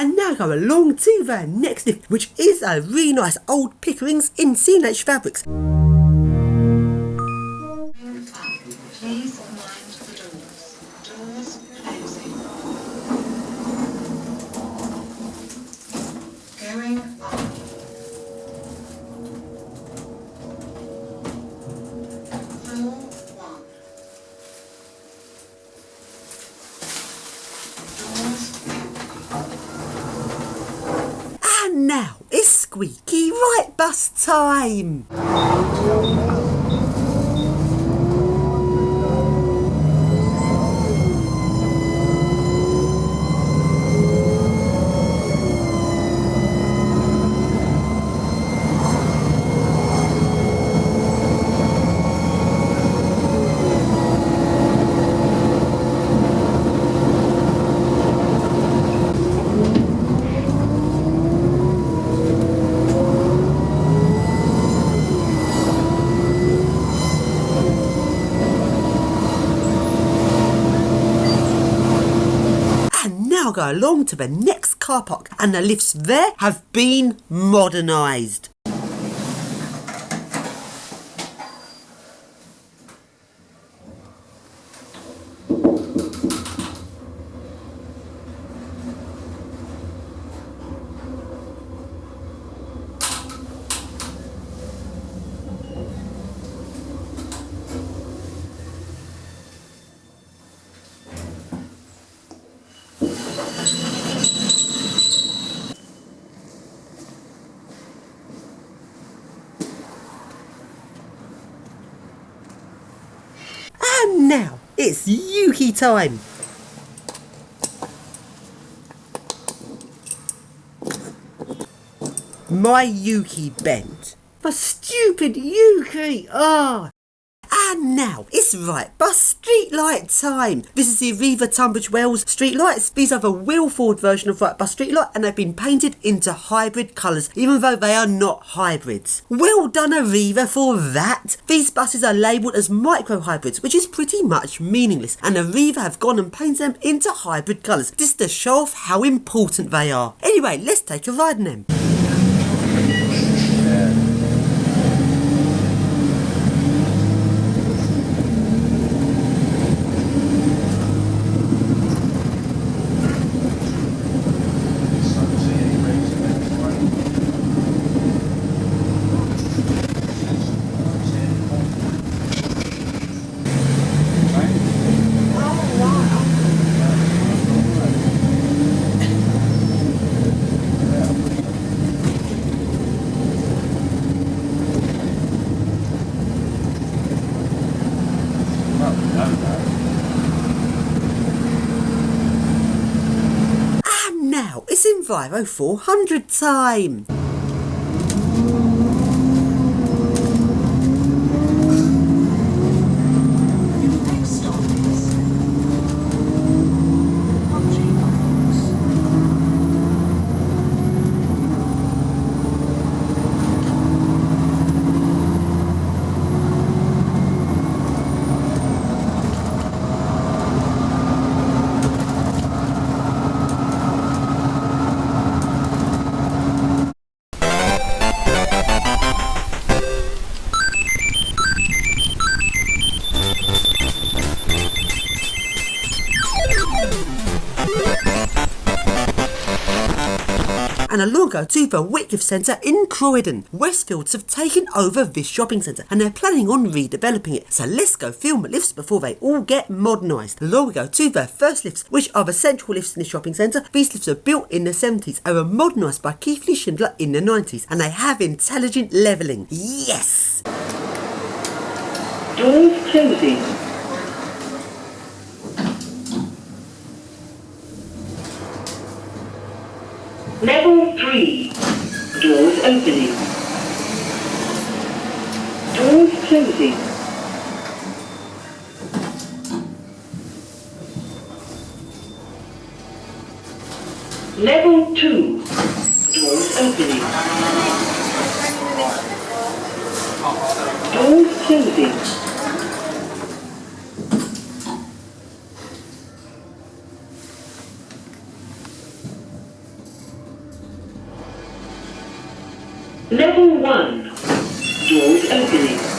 And now go along to the next lift, which is a really nice old Pickering's in C&H fabrics. Please mind the doors. Doors closing. Going up. Floor 1. Doors empty. And now it's squeaky right bus time. Now go along to the next car park, and the lifts there have been modernised. And now it's Yuki time. My Yuki bent. The stupid Yuki! And now it's right bus streetlight time. This is the Arriva Tunbridge Wells streetlights. These are the wheel forward version of right bus streetlight, and they've been painted into hybrid colours, even though they are not hybrids. Well done Arriva for that. These buses are labelled as micro hybrids, which is pretty much meaningless, and Arriva have gone and painted them into hybrid colours, just to show off how important they are. Anyway, let's take a ride in them. And now it's Enviro 400 time. And along go to the Whitgift Centre in Croydon. Westfields have taken over this shopping centre and they're planning on redeveloping it. So let's go film the lifts before they all get modernised. Along we go to the first lifts, which are the central lifts in the shopping centre. These lifts are built in the 70s and were modernised by Keith Lee Schindler in the 90s. And they have intelligent levelling. Yes! Doors closing. Level 3. Doors opening. Doors closing. Level 2. Doors opening. Doors closing. Level 1. Doors opening.